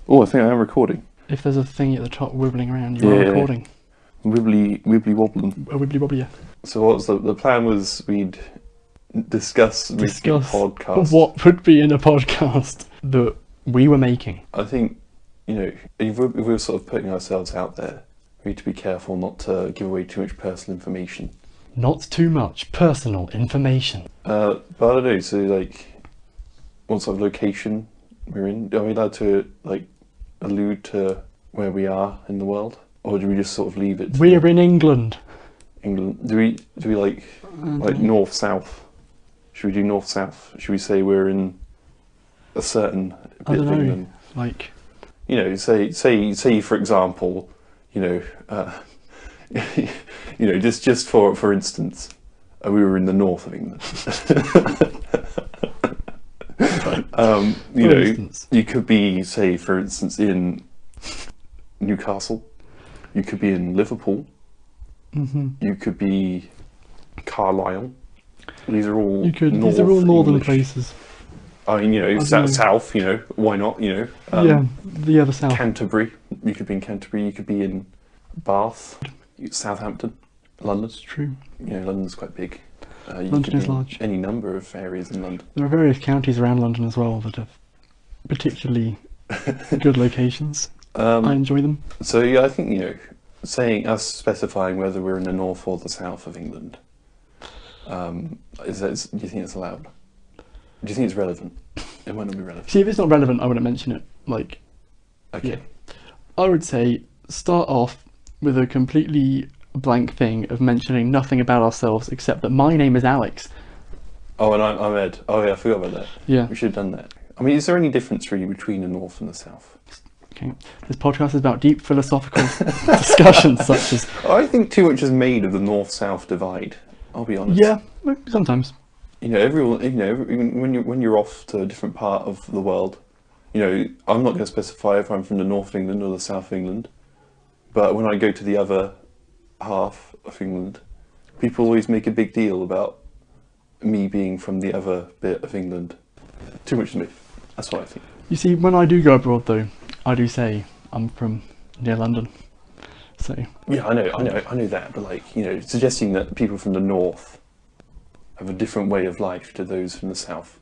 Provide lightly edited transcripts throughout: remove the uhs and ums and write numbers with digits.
Oh, I think I am recording. If there's a thing at the top wibbling around, you are recording. Wibbly wobbling. A wibbly wobbly. So what's the plan was we'd discuss making a podcast. What would be in a podcast that we were making. I think, if we're sort of putting ourselves out there, we need to be careful not to give away too much personal information. Not too much personal information. But I don't know, so what sort of location we're in? Are we allowed to allude to where we are in the world? Or do we just sort of leave it to We're in England. England? Do we north south? Should we do north south? Should we say we're in a certain bit of England? Say for example, just for instance, we were in the north of England. You could be, say, for instance, in Newcastle. You could be in Liverpool. Mm-hmm. You could be Carlisle. These are all These are all northern English places. I mean, south. Why not? The other south. Canterbury. You could be in Canterbury. You could be in Bath, Southampton, London. It's true. London's quite big. London is large. Any number of areas in London. There are various counties around London as well that have particularly good locations. I enjoy them. So yeah, I think saying us specifying whether we're in the north or the south of England. Do you think it's allowed? Do you think it's relevant? It might not be relevant. See, if it's not relevant, I wouldn't mention it. Okay. Yeah. I would say start off with a completely blank thing of mentioning nothing about ourselves except that my name is Alex. Oh, and I'm Ed. Oh yeah, I forgot about that. Yeah. We should have done that. I mean, is there any difference really between the north and the south? Okay. This podcast is about deep philosophical discussions such as... I think too much is made of the north-south divide. I'll be honest. Yeah, sometimes. Everyone. When you're off to a different part of the world, I'm not going to specify if I'm from the north of England or the south of England, but when I go to the other half of England, people always make a big deal about me being from the other bit of England. Too much to me. That's what I think. You see, when I do go abroad, though, I do say I'm from near London. So yeah, I know that, but suggesting that people from the north have a different way of life to those from the south.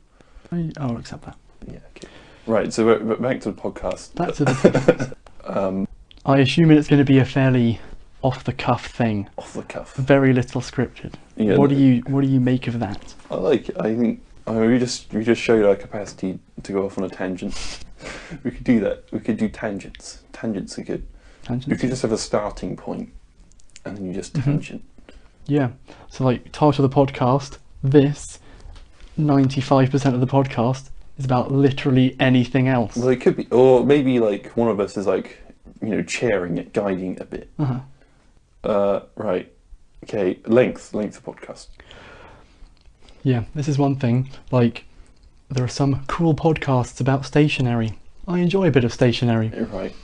I'll accept that. Yeah. Okay. Right. So we're back to the podcast. Back to the podcast. I assume it's going to be a fairly off-the-cuff thing. Off the cuff. Very little scripted. Yeah, what do you make of that? I think we just showed our capacity to go off on a tangent. We could do that. We could do tangents. Tangents are good. Tangents? We could just have a starting point, and then you just tangent. Yeah. So title of the podcast, this 95% of the podcast is about literally anything else. Well, it could be, or maybe one of us is chairing it, guiding it a bit. Right. Okay. Length of podcast. Yeah, this is one thing. There are some cool podcasts about stationery. I enjoy a bit of stationery. You're right.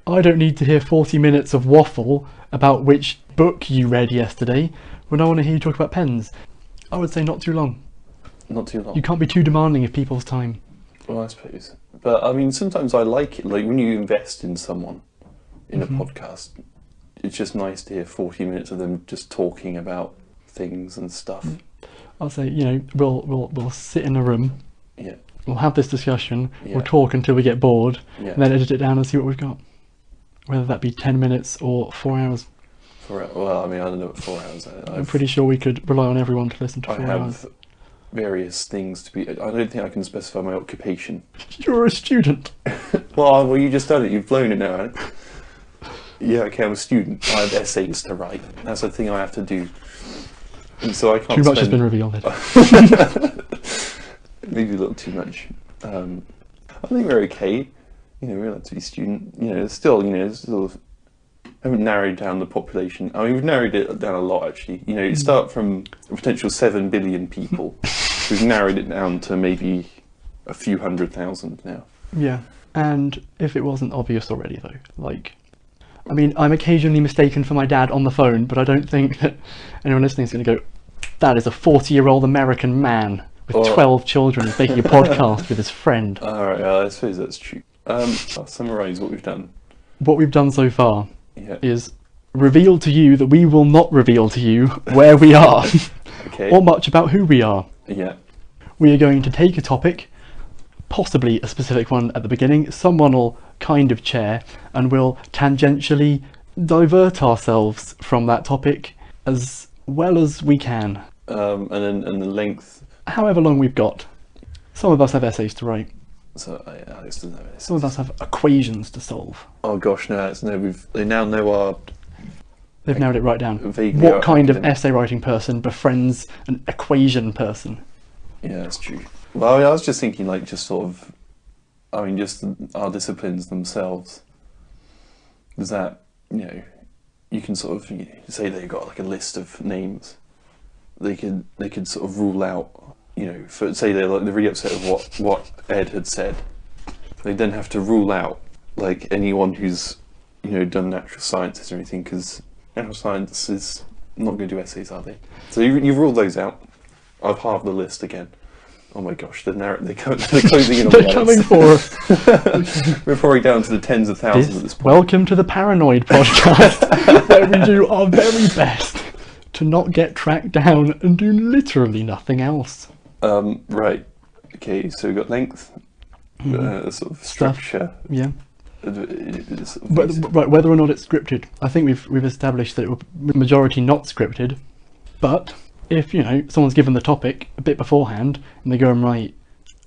I don't need to hear 40 minutes of waffle about which book you read yesterday when I want to hear you talk about pens. I would say not too long. Not too long. You can't be too demanding of people's time. Well, I suppose. But I mean, sometimes I like it. When you invest in someone in a podcast, it's just nice to hear 40 minutes of them just talking about things and stuff. I'll say, we'll sit in a room. Yeah. We'll have this discussion. Yeah. We'll talk until we get bored, Yeah. and then edit it down and see what we've got. Whether that be 10 minutes or 4 hours. Well, I mean, I don't know what 4 hours. I'm pretty sure we could rely on everyone to listen to 4 I have hours. various things to be. I don't think I can specify my occupation. You're a student. Well, you just done it. You've blown it now, Alex. Yeah, okay, I'm a student. I have essays to write. That's the thing I have to do. And so I can't. Too much has been revealed. Maybe a little too much. I think we're okay. We're allowed to be student. Still, haven't narrowed down the population. I mean, we've narrowed it down a lot, actually. You start from a potential 7 billion people. We've narrowed it down to maybe a few 100,000 now. Yeah, and if it wasn't obvious already, though, I mean, I'm occasionally mistaken for my dad on the phone, but I don't think that anyone listening is going to go, that is a 40-year-old American man with 12 children making a podcast with his friend. Alright, I suppose that's true. I'll summarise what we've done. What we've done so far Yeah. is reveal to you that we will not reveal to you where we are Okay. or much about who we are. Yeah. We are going to take a topic, possibly a specific one at the beginning, someone will kind of chair, and we'll tangentially divert ourselves from that topic as well as we can. And the length. However long we've got. Some of us have essays to write. So Alex doesn't know this. Some of us have equations to solve. Oh gosh, no, they now know our. They've narrowed it right down. Vaguely What kind of academic. essay writing person befriends an equation person? Yeah, that's true. Well, I mean, I was just thinking, like, just sort of, I mean, just our disciplines themselves. Is that, you can sort of say they've got like a list of names. They could sort of rule out, for say they're really upset with what Ed had said. They then have to rule out like anyone who's done natural sciences or anything, because natural science is not going to do essays, are they? So you've ruled those out. I've halved the list again. Oh my gosh, they're closing in on They're the coming edits. for us. We're probably down to the tens of thousands at this point. Welcome to the Paranoid Podcast, where we do our very best to not get tracked down and do literally nothing else. Right. Okay, so we've got length, sort of structure. Yeah. Sort of But, basic- right, whether or not it's scripted, I think we've established that it will be majority not scripted. But if someone's given the topic a bit beforehand and they go and write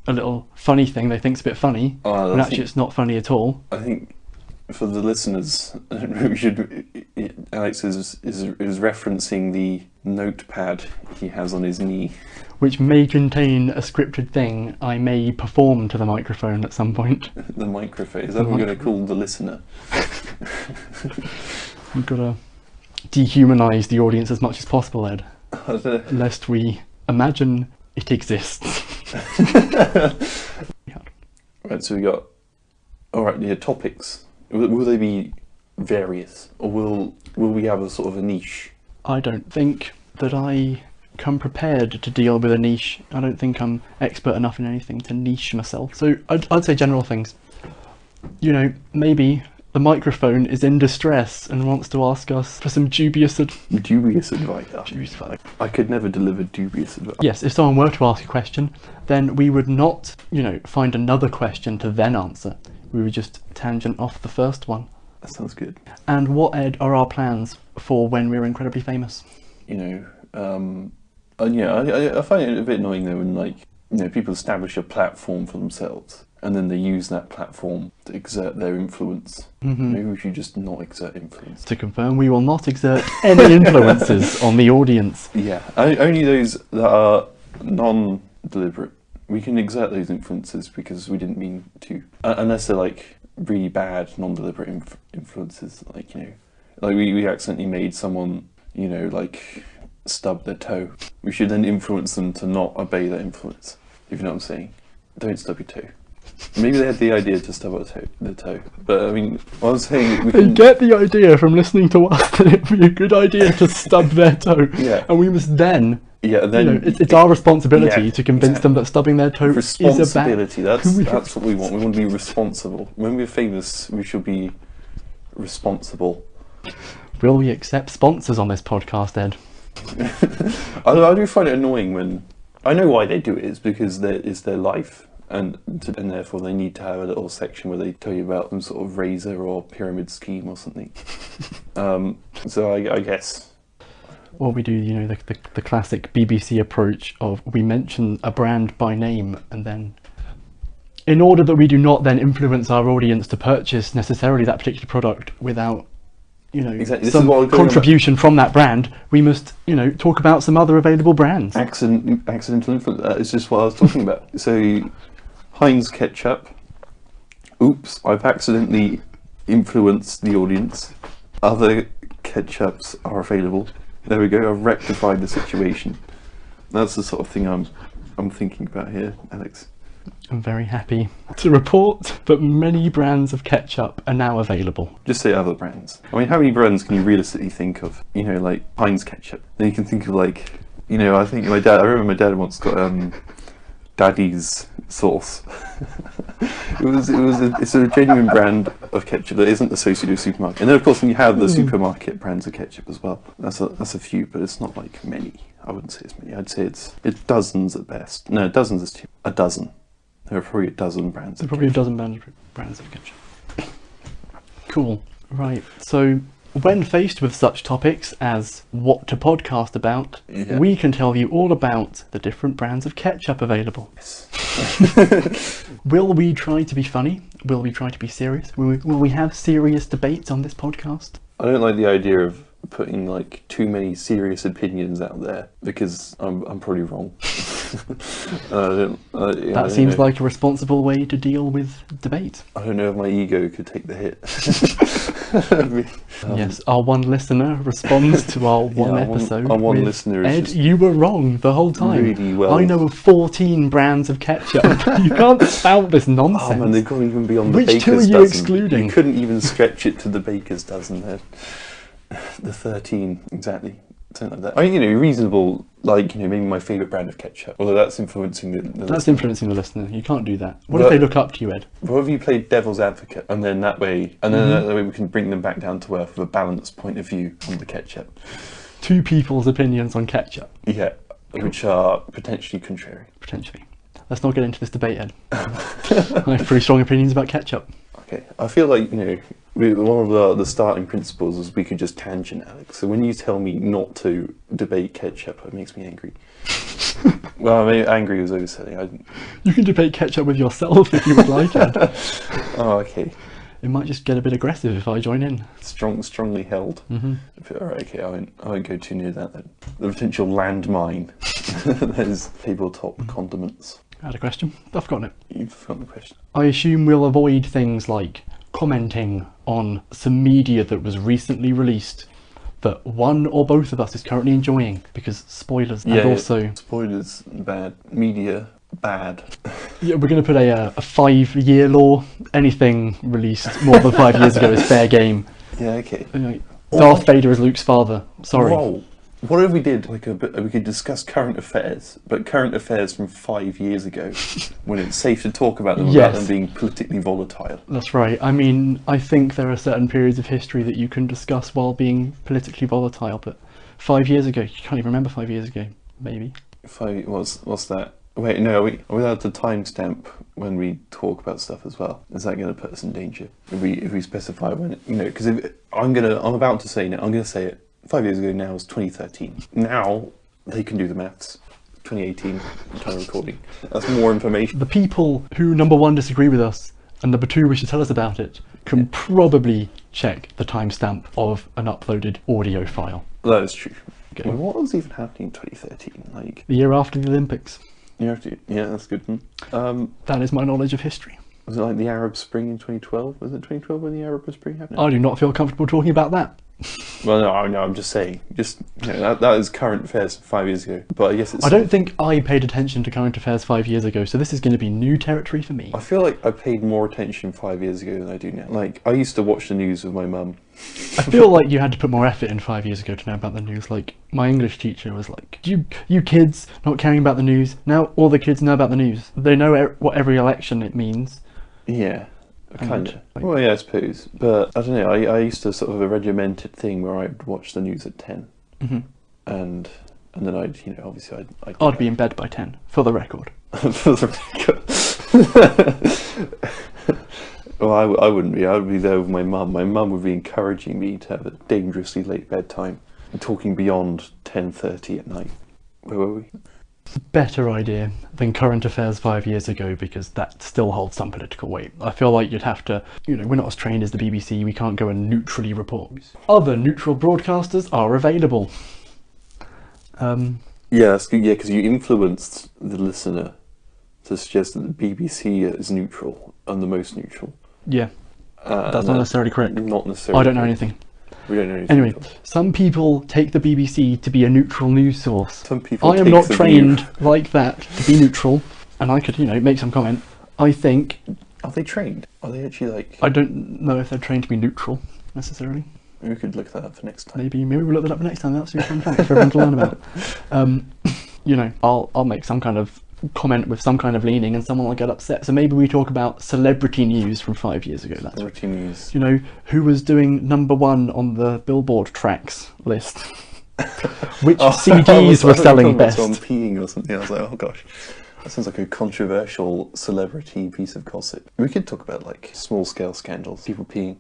a little funny thing they think's a bit funny, Oh, and I actually think- it's not funny at all. I think for the listeners, we should. Alex is referencing the notepad he has on his knee. Which may contain a scripted thing I may perform to the microphone at some point. The microphone. Is that what we're going to call the listener? We've got to dehumanise the audience as much as possible, Ed, I don't know. lest we imagine it exists. Right, so we got. Alright, yeah, topics. Will they be various, or will we have a sort of a niche? I don't think that I come prepared to deal with a niche. I don't think I'm expert enough in anything to niche myself. So I'd say general things. Maybe the microphone is in distress and wants to ask us for some dubious Dubious advice. advice. I could never deliver dubious advice. Yes, if someone were to ask a question, then we would not, find another question to then answer. We would just tangent off the first one. That sounds good. And what, Ed, are our plans for when we're incredibly famous? I find it a bit annoying though when people establish a platform for themselves and then they use that platform to exert their influence. Maybe we should just not exert influence. To confirm, we will not exert any influences on the audience. Yeah, only those that are non-deliberate. We can exert those influences because we didn't mean to, unless they're like really bad non-deliberate influences. Like we accidentally made someone stub their toe. We should then influence them to not obey that influence. If you know what I'm saying, don't stub your toe. Maybe they had the idea to stub their toe, but I mean, I was saying we They can. get the idea from listening to us that it would be a good idea to stub their toe. Yeah. And we must then, Yeah, then it's our responsibility Yeah, to convince them that stubbing their toe is a bad... responsibility. That's what we want. We want to be responsible. When we're famous, we should be responsible. Will we accept sponsors on this podcast, Ed? I do find it annoying when I know why they do it. It's because it's their life, and therefore they need to have a little section where they tell you about some sort of razor or pyramid scheme or something. So I guess. Or we do, the classic BBC approach of we mention a brand by name and then, in order that we do not then influence our audience to purchase necessarily that particular product without, Exactly. This is some what I'm going contribution from that brand, we must, talk about some other available brands. Accidental influence. It's just what I was talking about. So, Heinz ketchup. Oops, I've accidentally influenced the audience. Other ketchups are available. There we go. I've rectified the situation. That's the sort of thing I'm thinking about here, Alex. I'm very happy to report that many brands of ketchup are now available. Just say other brands. I mean, how many brands can you realistically think of? Like Heinz ketchup. Then you can think of I think I remember my dad once got Daddy's sauce. It's a genuine brand of ketchup that isn't associated with supermarket. And then of course when you have the supermarket brands of ketchup as well, that's a few, but it's not like many. I wouldn't say it's many. I'd say it's dozens at best. No, dozens is too. A dozen. There are probably a dozen brands. There are probably a dozen brands of ketchup. Cool. Right. So when faced with such topics as what to podcast about, we can tell you all about the different brands of ketchup available. Yes. Will we try to be funny? Will we try to be serious? Will we have serious debates on this podcast? I don't like the idea of putting like too many serious opinions out there because I'm probably wrong. That seems like a responsible way to deal with debate. I don't know if my ego could take the hit. Yes, our one listener responds to our one episode. Our one listener is Ed, you were wrong the whole time. Really well. I know of 14 brands of ketchup. You can't spout this nonsense. Oh man, they've gone even beyond the Which baker's two are you dozen. excluding? You couldn't even stretch it to the baker's dozen there. The 13, exactly. Something like that. I mean, reasonable, like, maybe my favourite brand of ketchup. Although that's influencing the That's listener. influencing the listener. You can't do that. What if they look up to you, Ed? What if you played devil's advocate, and then that way we can bring them back down to earth with a balanced point of view on the ketchup. Two people's opinions on ketchup. Yeah, which are potentially contrary. Potentially. Let's not get into this debate, Ed. I have pretty strong opinions about ketchup. Okay, I feel like, one of the starting principles is we could just tangent, Alex. So when you tell me not to debate ketchup, it makes me angry. Well, I mean, angry was overselling. You can debate ketchup with yourself if you would like, Ed. Oh, okay. It might just get a bit aggressive if I join in. Strongly held. Mm-hmm. All right, okay, I won't go too near that then. The potential landmine. There's tabletop condiments. I had a question. I've forgotten it. You've forgotten the question. I assume we'll avoid things like commenting on some media that was recently released that one or both of us is currently enjoying, because spoilers. And also spoilers bad, media bad. Yeah, we're going to put a 5-year law. Anything released more than 5 years ago is fair game. Yeah, okay. Darth Vader is Luke's father. Sorry. Whoa. What if we did we could discuss current affairs, but current affairs from 5 years ago, when it's safe to talk about them without them being politically volatile. That's right. I mean, I think there are certain periods of history that you can discuss while being politically volatile, but 5 years ago, you can't even remember 5 years ago, maybe. What's that? Wait, no, are we allowed to timestamp when we talk about stuff as well? Is that going to put us in danger if we specify when? Because I'm about to say it. 5 years ago now is 2013. Now they can do the maths. 2018 time of recording. That's more information. The people who, number one, disagree with us, and number two, wish to tell us about it, can probably check the timestamp of an uploaded audio file. That is true. Okay. Well, what was even happening in 2013? The year after the Olympics. Yeah, that's good. That is my knowledge of history. Was it like the Arab Spring in 2012? Was it 2012 when the Arab Spring happened? I do not feel comfortable talking about that. Well, no, I'm just saying. That is current affairs 5 years ago. But I guess I don't think I paid attention to current affairs 5 years ago, so this is going to be new territory for me. I feel like I paid more attention 5 years ago than I do now. Like, I used to watch the news with my mum. I feel like you had to put more effort in 5 years ago to know about the news. Like, my English teacher was like, you kids not caring about the news. Now all the kids know about the news. They know what every election it means. Yeah. Kind of. Well, yeah, I suppose. But I don't know. I used to sort of a regimented thing where I'd watch the news at 10, and then I'd obviously I'd be in bed by 10, for the record. For the record. Well, I wouldn't be. I would be there with my mum. My mum would be encouraging me to have a dangerously late bedtime and talking beyond 10:30 at night. Where were we? It's a better idea than current affairs 5 years ago, because that still holds some political weight. I feel like you'd have to, we're not as trained as the BBC, we can't go and neutrally report. Other neutral broadcasters are available. Yeah, that's good. Yeah, because you influenced the listener to suggest that the BBC is neutral and the most neutral. Yeah, that's not necessarily correct. Not necessarily. I don't know anything. We don't know anything. Anyway, some people take the BBC to be a neutral news source. Some people I am not trained like that to be neutral, and I could, make some comment. I think... Are they trained? Are they actually like... I don't know if they're trained to be neutral, necessarily. Maybe we could look that up for next time. Maybe we'll look that up for next time. That's a fun fact for everyone to learn about. I'll make some kind of comment with some kind of leaning and someone will get upset. So maybe we talk about celebrity news from 5 years ago. That's Celebrity news. you know, who was doing #1 on the Billboard tracks list. Which CDs were selling best. On peeing or something. I was like, oh gosh. That sounds like a controversial celebrity piece of gossip. We could talk about like small scale scandals. People peeing.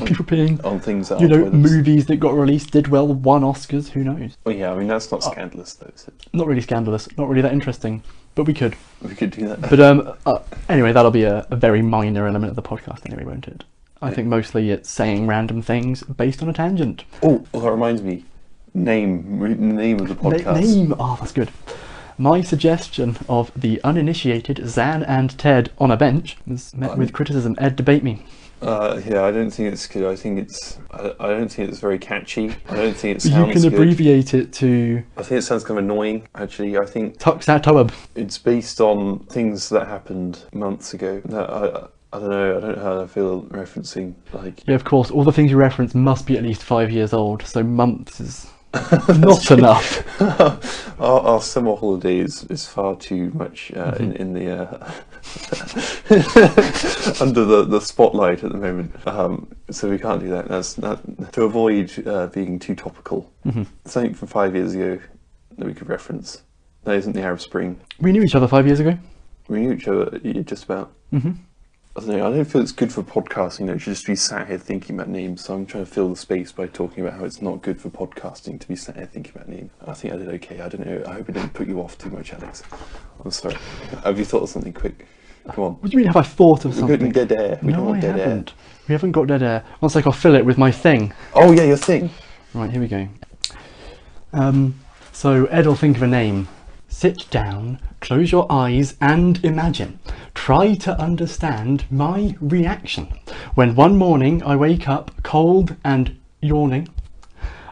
People peeing On things that you are know, toilets. movies that got released did well, won Oscars, who knows? Well, yeah, I mean, that's not scandalous though, is it? Not really scandalous, not really that interesting, but we could. We could do that. But anyway, that'll be a very minor element of the podcast anyway, won't it? I think mostly it's saying random things based on a tangent. Oh, well, that reminds me. Name of the podcast. Name, oh, that's good. My suggestion of the uninitiated Zan and Ted on a bench was met with criticism. Ed, debate me. Yeah, I don't think it's good. I don't think it's very catchy. I don't think it sounds You can good. abbreviate it to I think it sounds kind of annoying, actually. I think Tuxatoab. it's based on things that happened months ago. I don't know. I don't know how I feel referencing. Like, Yeah, of course, all the things you reference must be at least 5 years old, so months is not enough. our summer holidays is far too much in the under the spotlight at the moment. So we can't do that. That's to avoid being too topical. Something from 5 years ago that we could reference. That isn't the Arab Spring. We knew each other 5 years ago. We knew each other just about. I don't know. I don't feel it's good for podcasting. To just be sat here thinking about names. So I'm trying to fill the space by talking about how it's not good for podcasting to be sat here thinking about names. I think I did okay. I don't know. I hope it didn't put you off too much, Alex. I'm sorry. Have you thought of something quick? Come on. What do you mean, have I thought of We're something? getting dead air. We don't No, I want dead air. haven't. We haven't got dead air. One sec, I'll fill it with my thing. Oh yeah, your thing. Right, here we go. So Ed will think of a name. Sit down, close your eyes and imagine. Try to understand my reaction. When one morning I wake up cold and yawning,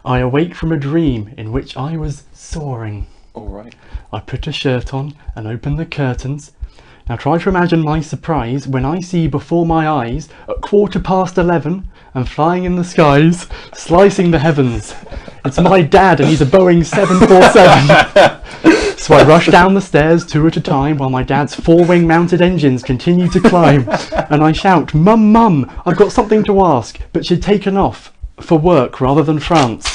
I awake from a dream in which I was soaring. All right. I put a shirt on and open the curtains. Now try to imagine my surprise when I see before my eyes at 11:15 and flying in the skies, slicing the heavens. It's my dad and he's a Boeing 747. So I rush down the stairs 2 at a time while my dad's 4-wing mounted engines continue to climb. And I shout, "Mum, Mum, I've got something to ask," but she'd taken off for work rather than France.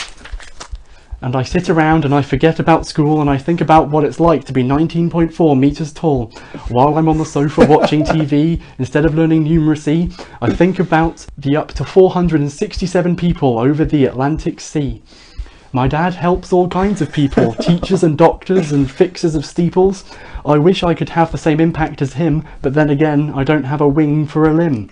And I sit around and I forget about school and I think about what it's like to be 19.4 metres tall. While I'm on the sofa watching TV, instead of learning numeracy, I think about the up to 467 people over the Atlantic Sea. My dad helps all kinds of people, teachers and doctors and fixers of steeples. I wish I could have the same impact as him, but then again, I don't have a wing for a limb.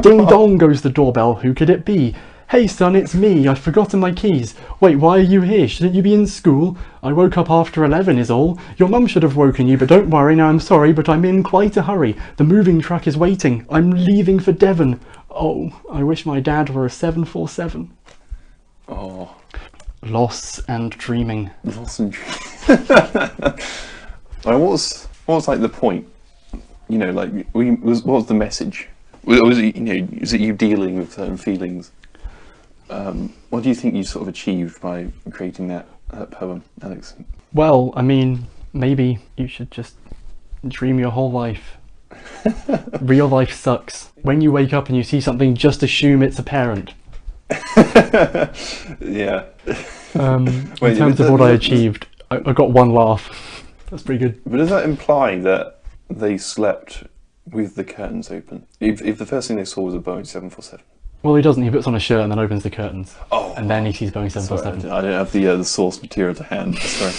Ding dong goes the doorbell, who could it be? Hey son, it's me, I've forgotten my keys. Wait, why are you here? Shouldn't you be in school? I woke up after 11 is all. Your mum should have woken you, but don't worry, now I'm sorry, but I'm in quite a hurry. The moving truck is waiting. I'm leaving for Devon. Oh, I wish my dad were a 747. Oh. Loss and dreaming. Loss and dreaming. Like, what was like the point? Like what was the message? Was it is it you dealing with certain feelings? What do you think you sort of achieved by creating that poem, Alex? Well, I mean, maybe you should just dream your whole life. Real life sucks. When you wake up and you see something, just assume it's a parent. Yeah. In terms of what I achieved, I got one laugh. That's pretty good. But does that imply that they slept with the curtains open? If the first thing they saw was a Boeing 747? Well, he doesn't. He puts on a shirt and then opens the curtains. Oh. And then he sees Boeing Sorry, 747. I don't have the source material to hand. Sorry.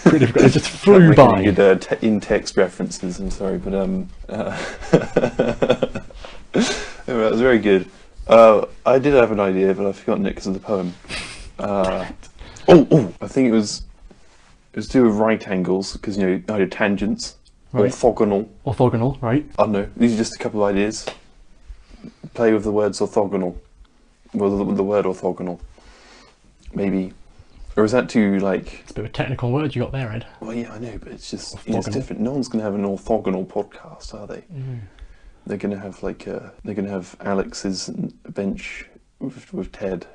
Pretty difficult. It just flew Can't make by. any good in-text references. I'm sorry, but anyway, that was very good. I did have an idea, but I've forgotten it because of the poem. I think it was to do with right angles because I did tangents, Right. orthogonal. Orthogonal, right? I don't know. These are just a couple of ideas. Play with the words orthogonal. Well, the word orthogonal, maybe, or is that too like? It's a bit of a technical word you got there, Ed. Well, yeah, I know, but it's just Orthogonal. it's different. No one's going to have an orthogonal podcast, are they? Mm. They're going to have they're going to have Alex's bench with Ted,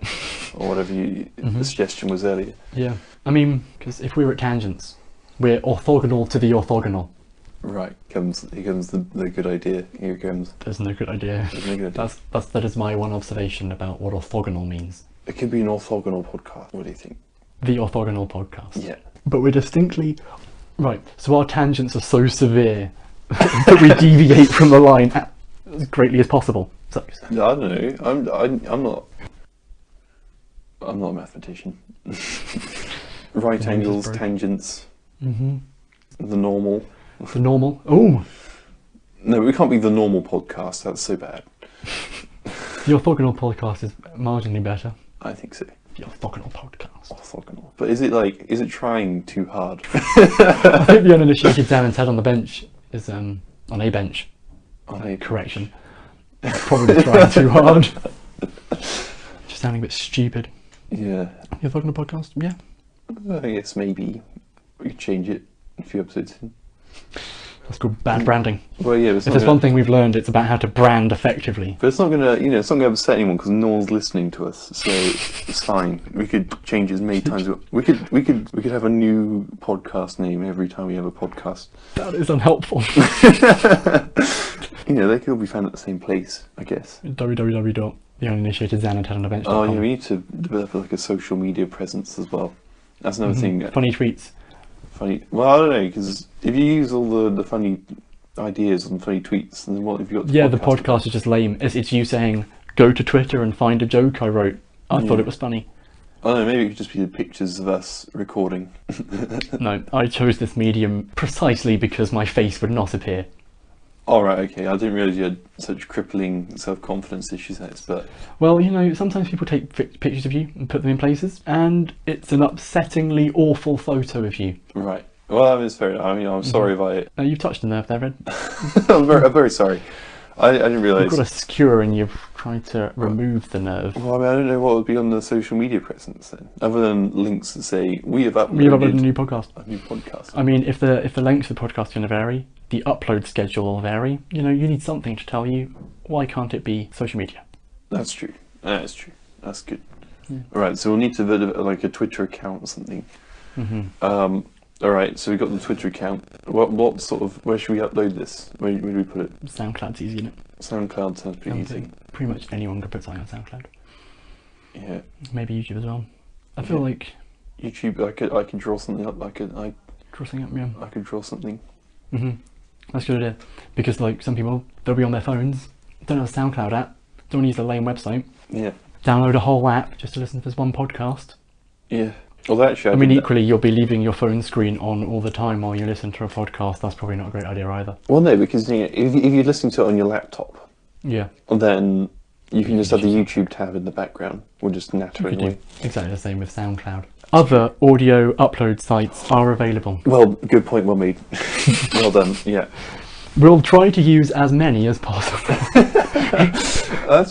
or whatever the suggestion was earlier. Yeah. I mean, because if we were at tangents, We're orthogonal to the orthogonal. Right. Here comes the good idea. Here comes. There's no good idea. There's no good idea. That is my one observation about what orthogonal means. It could be an orthogonal podcast. What do you think? The orthogonal podcast. Yeah. But we're distinctly right. So our tangents are so severe that we deviate from the line as greatly as possible. So I don't know. I'm not a mathematician. Right angles, tangents. Mm-hmm. The normal. The normal. Oh. No, we can't be the normal podcast. That's so bad. The orthogonal podcast is marginally better. I think so. The orthogonal podcast. Orthogonal. But is it trying too hard? I think the uninitiated Dan and Ted on the bench is on a bench. Correction. Probably trying too hard. Just sounding a bit stupid. Yeah. The orthogonal podcast? Yeah. I guess maybe we could change it a few episodes in. That's called bad branding. Well, yeah. If there's one thing we've learned, it's about how to brand effectively. But it's not gonna, it's not gonna upset anyone because no one's listening to us, so it's fine. We could change as many times. We could have a new podcast name every time we have a podcast. That is unhelpful. They could all be found at the same place, I guess. www.theuninitiatedxanandtedonthebench.com. Oh yeah, we need to develop like a social media presence as well. That's another thing. Funny tweets. Funny. Well, I don't know, because if you use all the funny ideas and funny tweets, then what have you got? The podcast is just lame. It's you saying, go to Twitter and find a joke I wrote. I thought it was funny. I don't know, maybe it could just be the pictures of us recording. No, I chose this medium precisely because my face would not appear. Alright, okay, I didn't realise you had such crippling self-confidence issues, but... Well, sometimes people take pictures of you and put them in places, and it's an upsettingly awful photo of you. Right. Well, that is fair. I mean, I'm sorry if I... You've touched a nerve there, Red. I'm very sorry. I didn't realise... You've got a skewer and you've tried to remove the nerve. Well, I mean, I don't know what would be on the social media presence then, other than links that say, we have uploaded... We have uploaded a new podcast. A new podcast. I mean, if the length of the podcast is going to vary, the upload schedule will vary. You need something to tell you. Why can't it be social media? That's true. That's true. That's good. Yeah. Alright, so we'll need to develop like a Twitter account or something. Mm-hmm. Alright, so we've got the Twitter account. What sort of, where should we upload this? Where do we put it? SoundCloud's easy, isn't it? SoundCloud sounds pretty easy. Pretty much anyone could put something on SoundCloud. Yeah. Maybe YouTube as well. I feel like YouTube. I could draw something up. Draw something up. Yeah. I could draw something. Mhm. That's a good idea. Because some people, they'll be on their phones, don't have a SoundCloud app, don't want to use a lame website. Yeah. Download a whole app just to listen to this one podcast. Yeah. Well, actually, I mean, equally, you'll be leaving your phone screen on all the time while you listen to a podcast. That's probably not a great idea either. Well, no, because if you're listening to it on your laptop, yeah, then you can just have the YouTube tab in the background. We'll just natter it away. Exactly the same with SoundCloud. Other audio upload sites are available. Well, good point, well made. Well done. Yeah. We'll try to use as many as possible. That's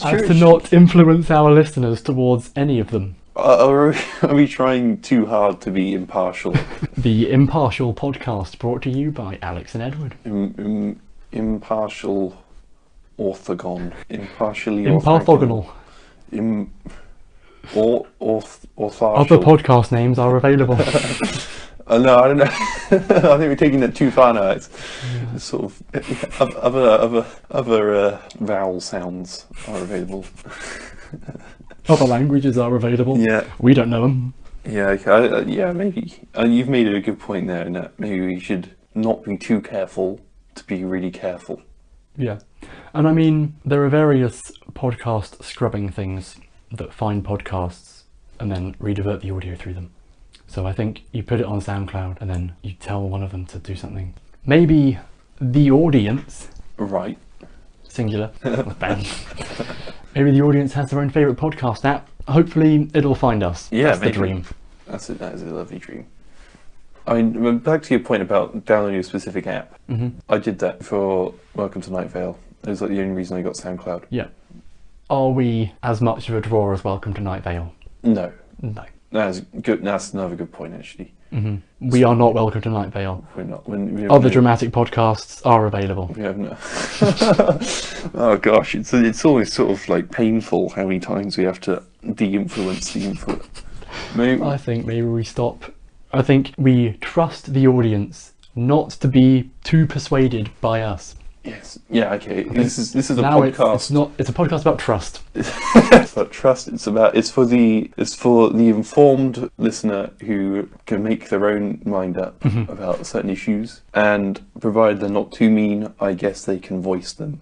true. As to not influence our listeners towards any of them. Are we trying too hard to be impartial? The Impartial Podcast, brought to you by Alex and Edward. Impartial orthogon. Impartially orthogonal. Orthogonal. Other podcast names are available. No, I don't know. I think we're taking it too far now. It's sort of other vowel sounds are available. Other languages are available. Yeah. We don't know them. Yeah, okay. Yeah, maybe. And you've made a good point there, in that maybe we should not be too careful to be really careful. Yeah. And I mean, there are various podcast scrubbing things that find podcasts and then redivert the audio through them. So I think you put it on SoundCloud and then you tell one of them to do something. Maybe the audience... Right. Singular. Bad. Maybe the audience has their own favourite podcast app. Hopefully it'll find us. Yeah, that's maybe. The dream. That is a lovely dream. I mean, back to your point about downloading a specific app. Mm-hmm. I did that for Welcome to Night Vale. It was like the only reason I got SoundCloud. Yeah. Are we as much of a draw as Welcome to Night Vale? No. No. That's good. That's another good point, actually. Mm-hmm. We are not Welcome to Night Vale. We're not. Other dramatic podcasts are available. We have no. Oh gosh, it's always sort of like painful how many times we have to de-influence the influence. I think maybe we stop I think we trust the audience not to be too persuaded by us. Yes. Yeah. Okay. This is a Now podcast. it's a podcast about trust. It's about trust. It's for the informed listener who can make their own mind up about certain issues, and provided they're not too mean, I guess they can voice them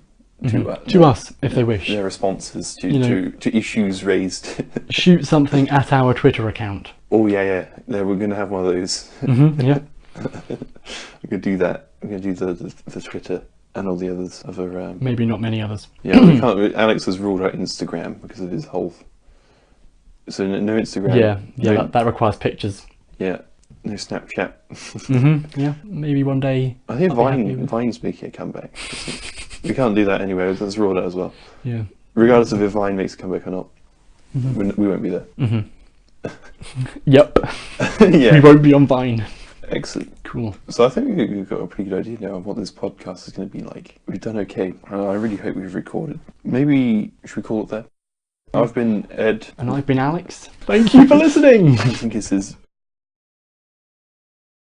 To us, if they wish. Their responses to issues raised. Shoot something at our Twitter account. Oh yeah. We're gonna have one of those. Yeah. We're gonna do that. We're gonna do the Twitter. And all the other Maybe not many others. Yeah, we can't. Alex has ruled out Instagram because of his whole. So no Instagram. Yeah, that requires pictures. Yeah, no Snapchat. Yeah, maybe one day. I think Vine's making a comeback. We can't do that anyway. That's ruled out as well. Yeah. Regardless of if Vine makes a comeback or not, we won't be there. Yep. Yeah. We won't be on Vine. Excellent. Cool. So I think we've got a pretty good idea now of what this podcast is going to be like. We've done okay. I really hope we've recorded. Maybe should we call it there? I've been Ed. And I've been Alex. Thank you for listening. I think this is